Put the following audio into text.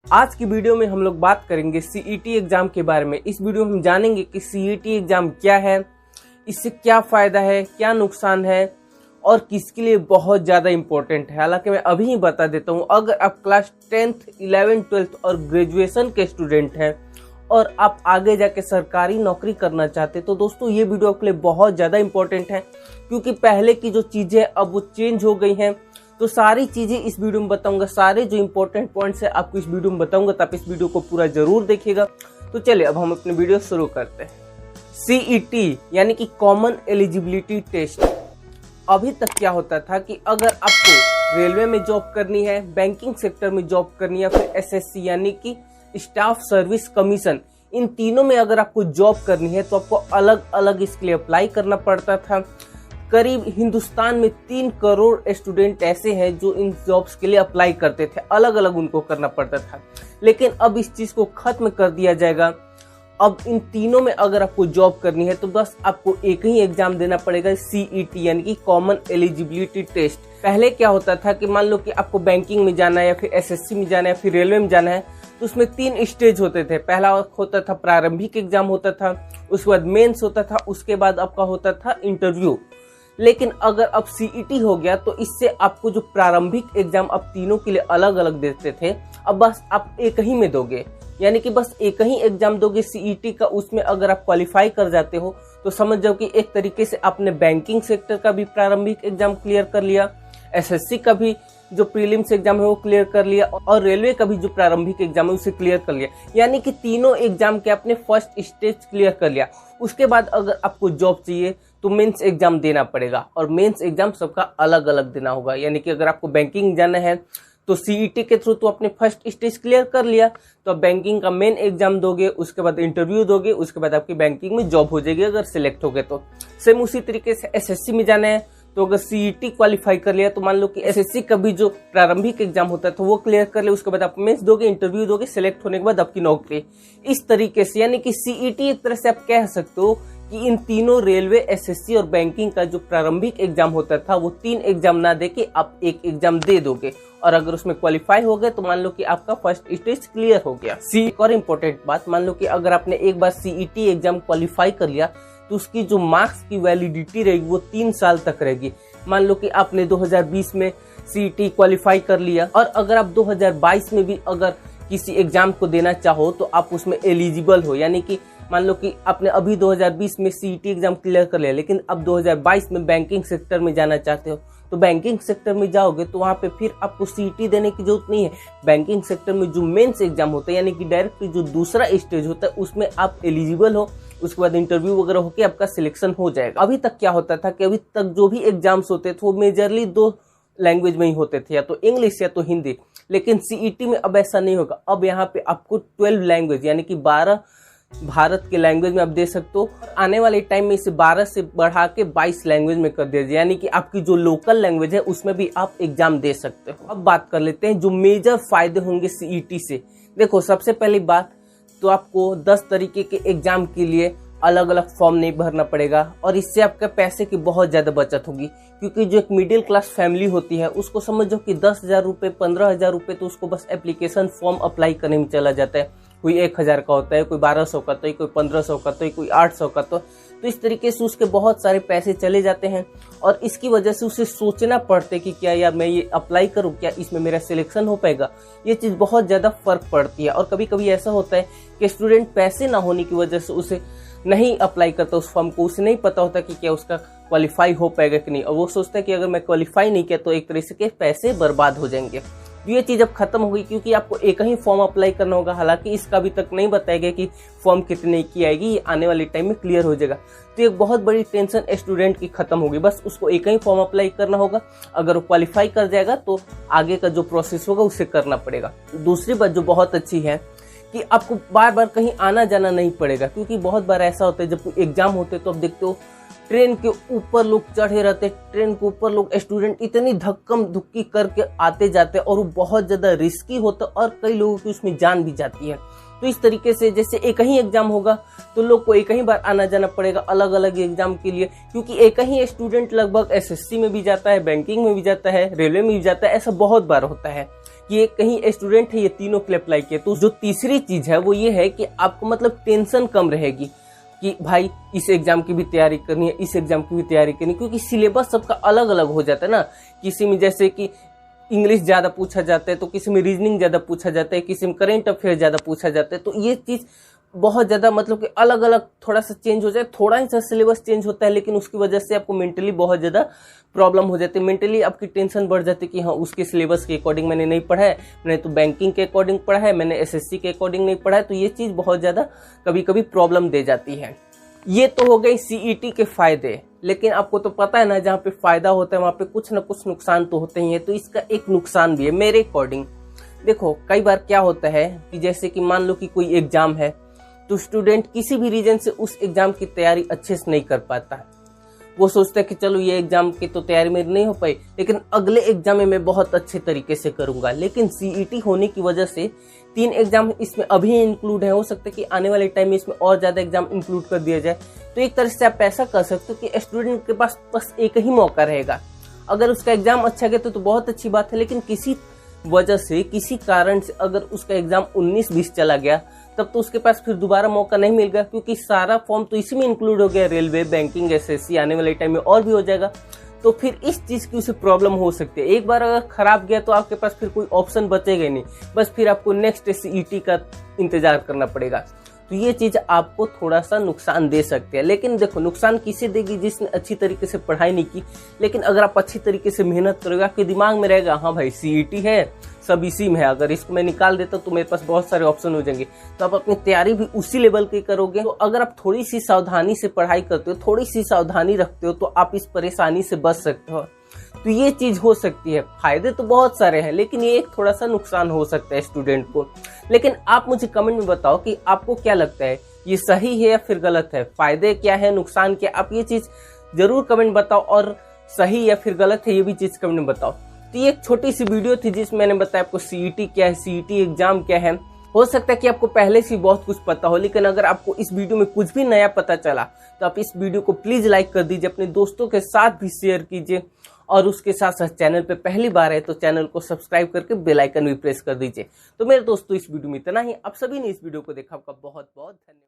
आज की वीडियो में हम लोग बात करेंगे सीईटी एग्जाम के बारे में। इस वीडियो में हम जानेंगे कि सीईटी एग्जाम क्या है, इससे क्या फायदा है, क्या नुकसान है और किसके लिए बहुत ज्यादा इम्पोर्टेंट है। हालांकि मैं अभी ही बता देता हूँ, अगर आप क्लास 10th, 11th, 12th और ग्रेजुएशन के स्टूडेंट हैं और आप आगे जाके सरकारी नौकरी करना चाहते तो दोस्तों ये वीडियो आपके लिए बहुत ज्यादा इम्पोर्टेंट है, क्योंकि पहले की जो चीजें अब वो चेंज हो गई हैं। तो सारी चीजें इस वीडियो में बताऊंगा, सारे जो इंपॉर्टेंट पॉइंट्स है आपको इस वीडियो में बताऊंगा, तो आप इस वीडियो को पूरा जरूर देखिएगा। तो चलिए अब हम अपनी वीडियो शुरू करते हैं। सीईटी यानी कि कॉमन एलिजिबिलिटी टेस्ट। अभी तक क्या होता था कि अगर आपको रेलवे में जॉब करनी है, बैंकिंग सेक्टर में जॉब करनी है, फिर एसएससी यानी कि स्टाफ सर्विस कमीशन, इन तीनों में अगर आपको जॉब करनी है तो आपको अलग अलग इसके लिए अप्लाई करना पड़ता था। करीब हिंदुस्तान में 3 करोड़ स्टूडेंट ऐसे हैं जो इन जॉब्स के लिए अप्लाई करते थे, अलग अलग उनको करना पड़ता था। लेकिन अब इस चीज को खत्म कर दिया जाएगा। अब इन तीनों में अगर आपको जॉब करनी है तो बस आपको एक ही एग्जाम देना पड़ेगा, सीईटी यानी कि कॉमन एलिजिबिलिटी टेस्ट। पहले क्या होता था कि मान लो कि आपको बैंकिंग में जाना है या फिर एसएससी में जाना है, फिर रेलवे में जाना है, तो उसमें 3 स्टेज होते थे। पहला होता था प्रारंभिक एग्जाम होता था, उसके बाद मेंस होता था, उसके बाद आपका होता था इंटरव्यू। लेकिन अगर अब सीईटी हो गया तो इससे आपको जो प्रारंभिक एग्जाम आप तीनों के लिए अलग अलग देते थे, अब बस आप एक ही में दोगे, यानी कि बस एक ही एग्जाम दोगे सीईटी का। उसमें अगर आप क्वालिफाई कर जाते हो तो समझ जाओ कि एक तरीके से आपने बैंकिंग सेक्टर का भी प्रारंभिक एग्जाम क्लियर कर लिया, एसएससी का भी जो प्रीलिम्स एग्जाम है वो क्लियर कर लिया, और रेलवे का भी जो प्रारंभिक एग्जाम है उसे क्लियर कर लिया। यानी कि तीनों एग्जाम के आपने फर्स्ट स्टेज क्लियर कर लिया। उसके बाद अगर आपको जॉब चाहिए तो मेंस एग्जाम देना पड़ेगा, और मेंस एग्जाम सबका अलग अलग देना होगा। यानी कि अगर आपको बैंकिंग जाना है तो सीईटी के थ्रू तो आपने फर्स्ट स्टेज क्लियर कर लिया, तो आप बैंकिंग का मेन एग्जाम दोगे, उसके बाद इंटरव्यू दोगे, उसके बाद आपकी बैंकिंग में जॉब हो जाएगी अगर सिलेक्ट हो गए तो। सेम उसी तरीके से एसएससी में जाना है तो अगर सीईटी क्वालिफाई कर लिया तो मान लो कि एसएससी का भी जो प्रारंभिक एग्जाम होता है तो वो क्लियर कर ले, उसके बाद आप मेंस दोगे, इंटरव्यू दोगे, सिलेक्ट होने के बाद आपकी नौकरी। इस तरीके से यानी कि सीईटी एक तरह से आप कह सकते हो कि इन तीनों रेलवे, एसएससी और बैंकिंग का जो प्रारंभिक एग्जाम होता था वो 3 एग्जाम ना दे के आप एक एग्जाम दे दोगे, और अगर उसमें क्वालिफाई हो गए तो मान लो कि आपका फर्स्ट स्टेज क्लियर हो गया। एक और इम्पोर्टेंट बात, मान लो कि अगर आपने एक बार सीईटी एग्जाम क्वालिफाई कर लिया तो उसकी जो मार्क्स की वैलिडिटी रहेगी वो 3 साल तक रहेगी। मान लो कि आपने 2020 में सीईटी क्वालिफाई कर लिया, और अगर आप 2022 में भी अगर किसी एग्जाम को देना चाहो तो आप उसमें एलिजिबल हो। यानी कि मान लो कि आपने अभी 2020 में सीईटी एग्जाम क्लियर कर लिया, लेकिन अब 2022 में बैंकिंग सेक्टर में जाना चाहते हो तो बैंकिंग सेक्टर में जाओगे तो वहां पे फिर आपको सीईटी देने की जरूरत नहीं है। बैंकिंग सेक्टर में जो मेंस एग्जाम होता है, यानी कि डायरेक्ट जो दूसरा स्टेज होता है, उसमें आप एलिजिबल हो, उसके बाद इंटरव्यू वगैरह होके आपका सिलेक्शन हो जाएगा। अभी तक क्या होता था कि अभी तक जो भी एग्जाम्स होते थे वो मेजरली 2 लैंग्वेज में ही होते थे, या तो इंग्लिश या तो हिंदी। लेकिन सीईटी में अब ऐसा नहीं होगा, अब यहाँ पे आपको 12 लैंग्वेज यानी कि 12 भारत के लैंग्वेज में आप दे सकते हो। आने वाले टाइम में इसे 12 से बढ़ा के 22 लैंग्वेज में कर दिया जाए, यानी कि आपकी जो लोकल लैंग्वेज है उसमें भी आप एग्जाम दे सकते हो। अब बात कर लेते हैं जो मेजर फायदे होंगे सीईटी से। देखो, सबसे पहली बात तो आपको 10 तरीके के एग्जाम के लिए अलग अलग फॉर्म नहीं भरना पड़ेगा, और इससे आपका पैसे की बहुत ज्यादा बचत होगी। क्योंकि जो एक मिडिल क्लास फैमिली होती है उसको समझो कि 10,000 रुपए, 15,000 रुपए तो उसको बस एप्लीकेशन फॉर्म अप्लाई करने में चला जाता है। कोई 1,000 का होता है, कोई 1,200 का, तो कोई 1,500 का, तो कोई 800 का। तो इस तरीके से उसके बहुत सारे पैसे चले जाते हैं, और इसकी वजह से उसे सोचना पड़ता है कि क्या यार मैं ये अप्लाई करूं, क्या इसमें मेरा सिलेक्शन हो पाएगा। ये चीज बहुत ज्यादा फर्क पड़ती है। और कभी कभी ऐसा होता है कि स्टूडेंट पैसे ना होने की वजह से उसे नहीं अप्लाई करता उस फॉर्म को, उसे नहीं पता होता कि क्या उसका क्वालिफाई हो पाएगा कि नहीं, और वो सोचता है कि अगर मैं क्वालिफाई नहीं किया तो एक तरह से पैसे बर्बाद हो जाएंगे। ये चीज अब खत्म हो गई, क्योंकि आपको एक ही फॉर्म अप्लाई करना होगा। हालांकि इसका अभी तक नहीं बताया गया कि फॉर्म कितने की आएगी, ये आने वाले टाइम में क्लियर हो जाएगा। तो एक बहुत बड़ी टेंशन स्टूडेंट की खत्म होगी, बस उसको एक ही फॉर्म अप्लाई करना होगा। अगर वो क्वालिफाई कर जाएगा तो आगे का जो प्रोसेस होगा उसे करना पड़ेगा। दूसरी बात जो बहुत अच्छी है कि आपको बार बार कहीं आना जाना नहीं पड़ेगा, क्योंकि बहुत बार ऐसा होता है जब एग्जाम होते तो आप देखते हो ट्रेन के ऊपर लोग चढ़े रहते, ट्रेन के ऊपर लोग स्टूडेंट इतनी धक्कम धुक्की करके आते जाते, और वो बहुत ज्यादा रिस्की होता है, और कई लोगों की उसमें जान भी जाती है। तो इस तरीके से जैसे एक ही एग्जाम होगा तो लोग को एक ही बार आना जाना पड़ेगा अलग अलग एग्जाम के लिए, क्योंकि एक ही स्टूडेंट लगभग एसएससी में भी जाता है, बैंकिंग में भी जाता है, रेलवे में भी जाता है, ऐसा बहुत बार होता है। कि ये कहीं स्टूडेंट है ये तीनों के लिए अप्लाई किया। तो जो तीसरी चीज है वो ये है कि आपको मतलब टेंशन कम रहेगी कि भाई इस एग्जाम की भी तैयारी करनी है, इस एग्जाम की भी तैयारी करनी है, क्योंकि सिलेबस सबका अलग अलग हो जाता है ना। किसी में जैसे कि इंग्लिश ज्यादा पूछा जाता है, तो किसी में रीजनिंग ज्यादा पूछा जाता है, किसी में करेंट अफेयर ज्यादा पूछा जाता है। तो ये चीज बहुत ज्यादा मतलब कि अलग अलग थोड़ा सा चेंज हो जाए, थोड़ा ही सा सिलेबस चेंज होता है, लेकिन उसकी वजह से आपको मेंटली बहुत ज्यादा प्रॉब्लम हो जाती है। मेंटली आपकी टेंशन बढ़ जाती है कि हाँ उसके सिलेबस के अकॉर्डिंग मैंने नहीं पढ़ा है, मैंने तो बैंकिंग के अकॉर्डिंग पढ़ा है, मैंने एसएससी के अकॉर्डिंग नहीं पढ़ा है। तो ये चीज बहुत ज्यादा कभी कभी प्रॉब्लम दे जाती है। ये तो हो गई सीईटी के फायदे, लेकिन आपको तो पता है ना जहाँ पे फायदा होता है वहां पे कुछ ना कुछ नुकसान तो होते ही है। तो इसका एक नुकसान भी है मेरे अकॉर्डिंग। देखो कई बार क्या होता है कि जैसे कि मान लो कि कोई एग्जाम है, तो स्टूडेंट किसी भी रीजन से उस एग्जाम की तैयारी अच्छे से नहीं कर पाता है। वो सोचता है कि चलो ये एग्जाम की तो तैयारी मेरी नहीं हो पाई, लेकिन अगले एग्जाम में मैं बहुत अच्छे तरीके से करूंगा। लेकिन सीईटी होने की वजह से 3 एग्जाम इसमें अभी इंक्लूड है, हो सकता है कि आने वाले टाइम में इसमें और ज्यादा एग्जाम इंक्लूड कर दिया जाए। तो एक तरह से आप ऐसा कर सकते हो कि स्टूडेंट के पास बस एक ही मौका रहेगा। अगर उसका एग्जाम अच्छा गया तो बहुत अच्छी बात है, लेकिन किसी वजह से किसी कारण से अगर उसका एग्जाम 19-20 चला गया, तब तो उसके पास फिर दोबारा मौका नहीं मिलेगा, क्योंकि सारा फॉर्म तो इसी में इंक्लूड हो गया। रेलवे, बैंकिंग, एसएससी आने वाले टाइम में और भी हो जाएगा। तो फिर इस चीज की उसे प्रॉब्लम हो सकती है। एक बार अगर खराब गया तो आपके पास फिर कोई ऑप्शन बचेगा ही नहीं, बस फिर आपको नेक्स्ट सीईटी का इंतजार करना पड़ेगा। तो ये चीज आपको थोड़ा सा नुकसान दे सकते हैं। लेकिन देखो नुकसान किसे देगी? जिसने अच्छी तरीके से पढ़ाई नहीं की। लेकिन अगर आप अच्छी तरीके से मेहनत करोगे, आपके दिमाग में रहेगा हाँ भाई सीईटी है, सब इसी में है, अगर इसको मैं निकाल देता तो मेरे पास बहुत सारे ऑप्शन हो जाएंगे, तो आप अपनी तैयारी भी उसी लेवल की करोगे। तो अगर आप थोड़ी सी सावधानी से पढ़ाई करते हो, थोड़ी सी सावधानी रखते हो, तो आप इस परेशानी से बच सकते हो। तो ये चीज हो सकती है। फायदे तो बहुत सारे हैं, लेकिन ये एक थोड़ा सा नुकसान हो सकता है स्टूडेंट को। लेकिन आप मुझे कमेंट में बताओ कि आपको क्या लगता है, ये सही है या फिर गलत है? फायदे क्या है, नुकसान क्या? आप ये चीज जरूर कमेंट बताओ, और सही या फिर गलत है ये भी चीज कमेंट में बताओ। तो ये एक छोटी सी वीडियो थी जिसमें मैंने बताया आपको सीईटी क्या है, सीईटी एग्जाम क्या है। हो सकता है कि आपको पहले से बहुत कुछ पता हो, लेकिन अगर आपको इस वीडियो में कुछ भी नया पता चला तो आप इस वीडियो को प्लीज लाइक कर दीजिए, अपने दोस्तों के साथ भी शेयर कीजिए, और उसके साथ साथ चैनल पे पहली बार है तो चैनल को सब्सक्राइब करके बेल आइकन भी प्रेस कर दीजिए। तो मेरे दोस्तों इस वीडियो में इतना ही। आप सभी ने इस वीडियो को देखा, आपका बहुत बहुत धन्यवाद।